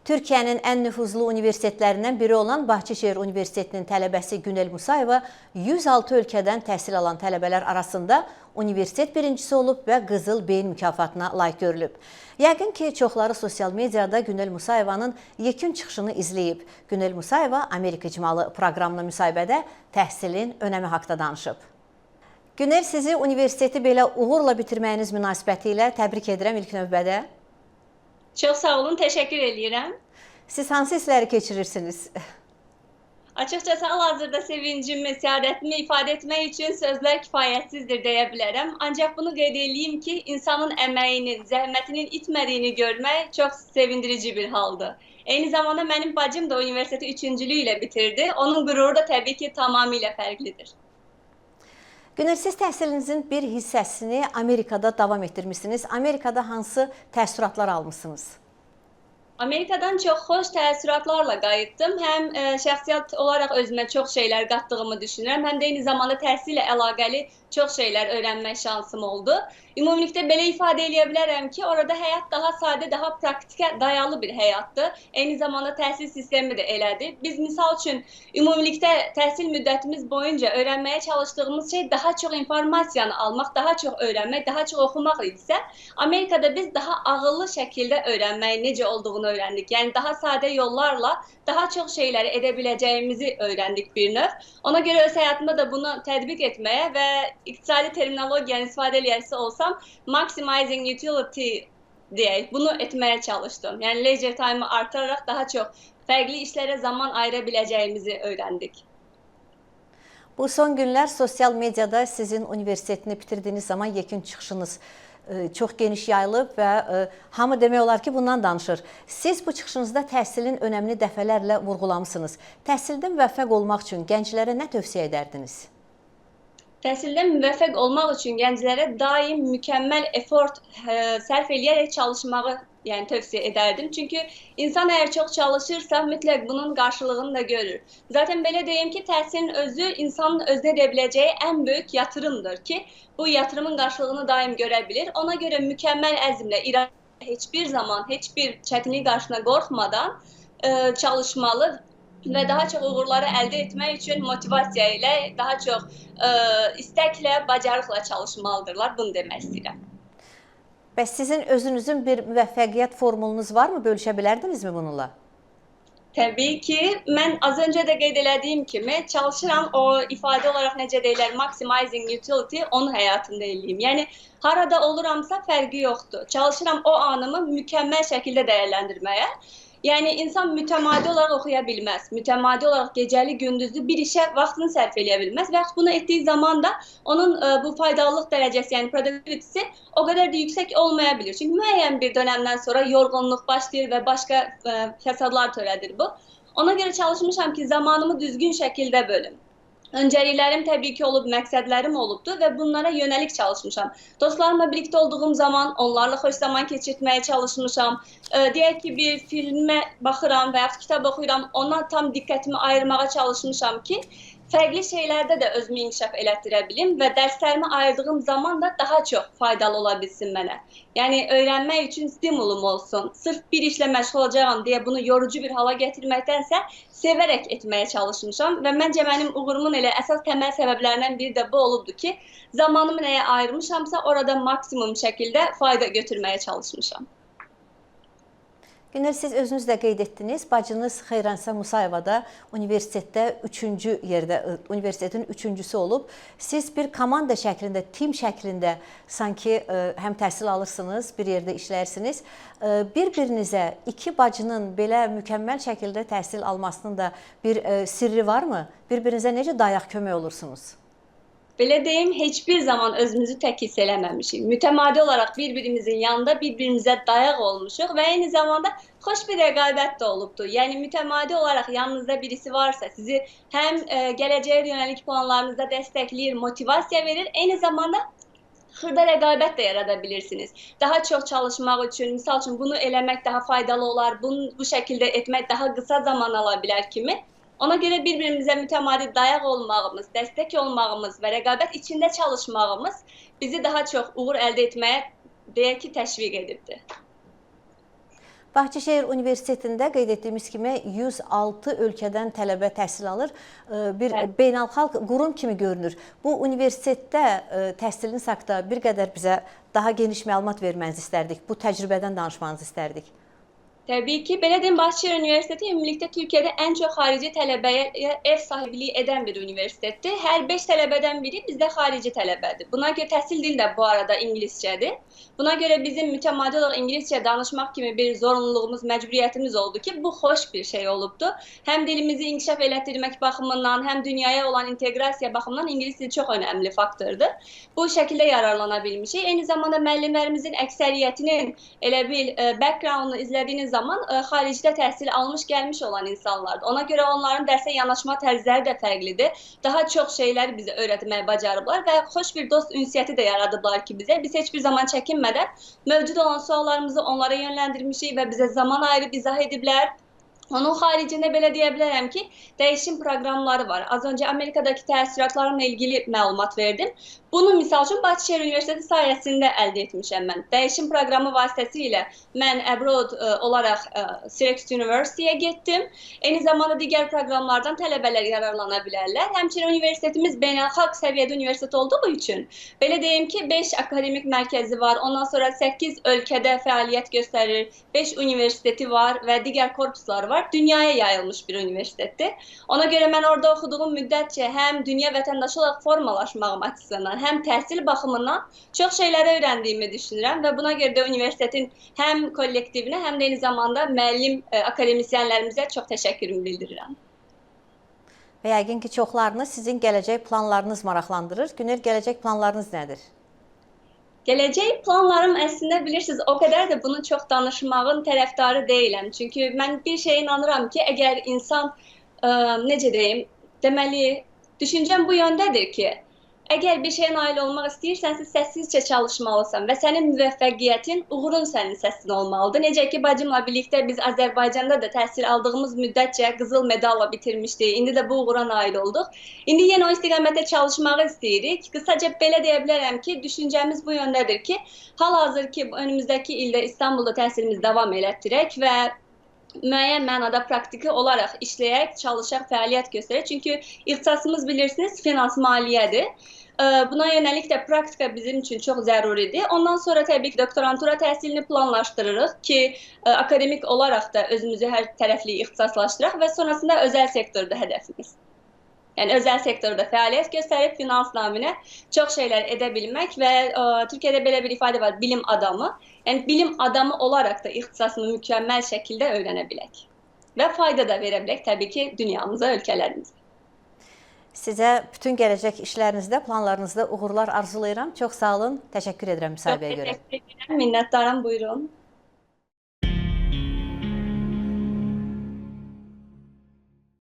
Türkiyənin ən nüfuzlu universitetlərindən biri olan Bahçeşehir Universitetinin tələbəsi Günel Musayeva 106 ölkədən təhsil alan tələbələr arasında universitet birincisi olub və Qızıl Beyin mükafatına layiq görülüb. Yəqin ki, çoxları sosial mediada Günel Musayevanın yekun çıxışını izləyib. Günel Musayeva Amerika İcmalı proqramlı müsahibədə təhsilin önəmi haqda danışıb. Günel, sizi universiteti belə uğurla bitirməyiniz münasibətilə təbrik edirəm ilk növbədə. Çox sağ olun, təşəkkür edirəm. Siz hansı hissləri keçirirsiniz? Açıqcası hal-hazırda sevincimi, səadətimi ifadə etmək üçün sözlər kifayətsizdir deyə bilərəm. Ancaq bunu qeyd edeyim ki, insanın əməyinin, zəhmətinin itmədiyini görmək çox sevindirici bir haldır. Eyni zamanda mənim bacım da universiteti üçüncülüyü ilə bitirdi. Onun qüruru da təbii ki, tamamilə fərqlidir. Günel, siz təhsilinizin bir hissəsini Amerikada davam etdirmişsiniz. Amerikada hansı təəssüratlar almışsınız? Amerikadan çox xoş təəssüratlarla qayıtdım. Həm şəxsiyyət olaraq özümə çox şeylər qatdığımı düşünürəm, həm də eyni zamanda təhsillə əlaqəli çox şeylər öyrənmək şansım oldu. Ümumilikdə belə ifadə edə bilərəm ki, orada həyat daha sadə, daha praktikə dayalı bir həyatdır. Eyni zamanda təhsil sistemi də elədir. Biz misal üçün ümumilikdə təhsil müddətimiz boyunca öyrənməyə çalışdığımız şey daha çox informasiyanı almaq, daha çox öyrənmək, daha çox oxumaq idisə, Amerikada biz daha ağıllı şəkildə öyrənməyin necə olduğunu öyrəndik. Yəni daha sadə yollarla daha çox şeyləri edə biləcəyimizi öyrəndik bir növ. Ona görə öz həyatımda da bunu tətbiq etməyə və iqtisadi terminologiyanı istifadə eləyərsə olsam, maximizing utility deyək, bunu etməyə çalışdım. Yəni leisure time'ı artıraraq daha çox fərqli işlərə zaman ayıra biləcəyimizi öyrəndik. Bu son günlər sosial mediada sizin universitetini bitirdiyiniz zaman yekun çıxışınız çox geniş yayılıb və hamı demək olar ki, bundan danışır. Siz bu çıxışınızda təhsilin önəmini dəfələrlə vurğulamısınız. Təhsildə müvəffəq olmaq üçün gənclərə nə tövsiyə edərdiniz? Təhsildə müvəffəq olmaq üçün gənclərə daim mükəmməl effort sərf eləyərək çalışmağı tövsiyə edərdim. Çünki insan əgər çox çalışırsa, mütləq bunun qarşılığını da görür. Zaten belə deyim ki, təhsilin özü insanın özünə edə biləcəyi ən böyük yatırımdır ki, bu yatırımın qarşılığını daim görə bilir. Ona görə mükəmməl əzmlə, iradə heç bir zaman, heç bir çətinlik qarşısına qorxmadan çalışmalı və daha çox uğurları əldə etmək üçün motivasiya ilə, daha çox istəklə, bacarıqla çalışmalıdırlar. Bunu demək istəyirəm. Bəs sizin özünüzün bir müvəffəqiyyət formulunuz varmı? Bölüşə bilərdinizmi bununla? Təbii ki, mən az öncə də qeyd elədiyim kimi çalışıram o ifadə olaraq necə deyirlər, maximizing utility, onu həyatımda eləyim. Yəni, harada oluramsa fərqi yoxdur. Çalışıram o anımı mükəmməl şəkildə dəyərləndirməyə. Yəni, insan mütəmadi olaraq oxuya bilməz. Mütəmadi olaraq gecəli, gündüzlü bir işə vaxtını sərf eləyə bilməz və yaxud bunu etdiyi zaman da onun bu faydalılıq dərəcəsi, yəni produktivitesi o qədər də yüksək olmaya bilir. Çünki müəyyən bir dönəmdən sonra yorğunluq başlayır və başqa fəsadlar törədir bu. Ona görə çalışmışam ki, zamanımı düzgün şəkildə bölüm. Öncəliklərim təbii ki olub, məqsədlərim olubdur və bunlara yönəlik çalışmışam. Dostlarımla birlikdə olduğum zaman onlarla xoş zaman keçirtməyə çalışmışam. Deyək ki, bir filmə baxıram və yaxud kitab oxuyuram, ona tam diqqətimi ayırmağa çalışmışam ki, fərqli şeylərdə də özümü inkişaf elətdirə bilim və dərslərimi ayırdığım zaman da daha çox faydalı ola bilsin mənə. Yəni, öyrənmək üçün stimulum olsun. Sırf bir işlə məşğul olacağam deyə bunu yorucu bir hala gətirməkdənsə, sevərək etməyə çalışmışam və məncə mənim uğurumun elə əsas təməl səbəblərindən biri də bu olubdur ki, zamanımı nəyə ayırmışamsa, orada maksimum şəkildə fayda götürməyə çalışmışam. Günel, siz özünüz də qeyd etdiniz, bacınız Xeyransa Musayeva da universitetdə universitetin üçüncüsü olub. Siz bir komanda şəklində, tim şəklində sanki həm təhsil alırsınız, bir yerdə işləyirsiniz. Bir-birinizə, iki bacının belə mükəmməl şəkildə təhsil almasının da bir sirri varmı? Bir-birinizə necə dayaq kömək olursunuz? Belə deyim, heç bir zaman özümüzü tək hiss eləməmişik. Mütəmadi olaraq bir-birimizin yanında bir-birimizə dayaq olmuşuq və eyni zamanda xoş bir rəqabət də olubdur. Yəni, mütəmadi olaraq yanınızda birisi varsa, sizi həm gələcəyə yönəlik planlarınızda dəstəkləyir, motivasiya verir, eyni zamanda xırda rəqabət də yarada bilirsiniz. Daha çox çalışmaq üçün, misal üçün bunu eləmək daha faydalı olar, bunu bu şəkildə etmək daha qısa zaman ala bilər kimi. Ona görə bir-birimizə mütəmadi dayaq olmağımız, dəstək olmağımız və rəqabət içində çalışmağımız bizi daha çox uğur əldə etməyə deyək ki, təşviq edibdir. Bahçeşehir Universitetində qeyd etdiyimiz kimi 106 ölkədən tələbə təhsil alır. Bir beynəlxalq qurum kimi görünür. Bu universitetdə təhsiliniz haqqında bir qədər bizə daha geniş məlumat vermənizi istərdik. Bu təcrübədən danışmanızı istərdik. Tabii ki. Belediye Bahçeşehir Üniversiteti ümumilikte Türkiye'de en çok harici talebeye ev sahipliği eden bir üniversitetti. Her 5 talebeden biri bizde harici talebedir. Buna göre tahsil dili de bu arada İngilizcedir. Buna göre bizim mütemadi olarak İngilizce danışmak gibi bir zorunluluğumuz, mecburiyetimiz oldu ki bu hoş bir şey olubdu. Hem dilimizi inkişaf ettirmek bakımından hem dünyaya olan integrasiya bakımından İngiliz dili çok önemli faktördur. Bu şekilde yararlanabilmişik. Aynı zamanda müəllimlərimizin əksəriyyətinin elə bil background'unu izlediğiniz zaman haricdə təhsil almış gəlmiş olan insanlardır. Ona göre onların derse yanaşma tərzləri də fərqlidir. Daha çok şeyler bize öğretmeye bacarıblar ve hoş bir dost ünsiyeti de yaradıblar ki bize. Biz hiçbir zaman çekinmeden mövcud olan suallarımızı onlara yönlendirmişik ve bize zaman ayırıp izah ediblər. Onun haricinde belə deyə bilərəm ki, dəyişim proqramları var. Az önce Amerika'daki təəssüratlarımla ilgili məlumat verdim. Bunu misal üçün Bahçeşehir Üniversitesi sayesinde elde etmişəm mən. Dəyişim proqramı vasitəsilə mən abroad olaraq Syracuse University'ye getdim. Eyni zamanda digər proqramlardan tələbələr yararlana bilərlər. Həmçinin üniversitetimiz beynəlxalq səviyyədə üniversitet olduğu üçün belə deyim ki, 5 akademik mərkəzi var. Ondan sonra 8 ölkədə fəaliyyət göstərir. 5 üniversiteti var və digər korpuslar var. Dünyaya yayılmış bir üniversitetdir. Ona göre mən orada oxuduğum müddətcə həm dünya vətəndaşı olaraq formalaşmağım açısından, hem təhsil baxımından çox şeyləri öyrəndiyimi düşünürəm və buna görə də universitetin həm kollektivinə, həm də eyni zamanda müəllim akademisyenlərimizə çox təşəkkürümü bildirirəm. Və yəqin ki, çoxlarını sizin gələcək planlarınız maraqlandırır. Günel, gələcək planlarınız nədir? Gelecek planlarım aslında bilirsiniz o kadar da bunu çok danışmağın tərəfdarı değilim. Çünkü ben bir şeye inanıram ki eğer insan necə deyim, deməli düşüncem bu yöndedir ki eğer bir şeye nail olmak istəyirsənsə səssizcə çalışmalısan və sənin müvəffəqiyyətin, uğurun sənin səsin olmalıdır. Necə ki bacımla birlikte biz Azərbaycanda da təhsil aldığımız müddətcə qızıl medalla bitirmişdik. İndi də bu uğura nail olduq. İndi yenə o istiqamətdə çalışmağı istəyirik. Qısaca belə deyə bilərəm ki, düşüncəmiz bu yöndədir ki, hal-hazırki önümüzdəki ildə İstanbulda təhsilimizi davam elətdirək və müəyyən mənada praktiki olaraq işləyərək, çalışaq, fəaliyyət göstərək. Çünki ixtisasımız bilirsiniz finans, maliyyədir. Buna yönelik de praktika bizim için çok zəruridir. Ondan sonra tabii ki doktorantura təhsilini planlaşdırırıq ki akademik olarak da özümüzü hər tərəfli ixtisaslaşdıraq və sonrasında özel sektördə hədəfimiz. Yani özel sektörde fəaliyyət göstərib finans naminə çox şeyler edebilmek ve Türkiye'de belə bir ifade var, bilim adamı. Yani bilim adamı olarak da ixtisasını mükemmel şekilde öğrenebilek ve fayda da verebilek tabii ki dünyamıza, ölkələrimize. Sizə bütün gələcək işlərinizdə, planlarınızda uğurlar arzulayıram. Çox sağ olun, təşəkkür edirəm müsahibəyə görə. Çok teşekkür ederim, minnettarım, buyurun.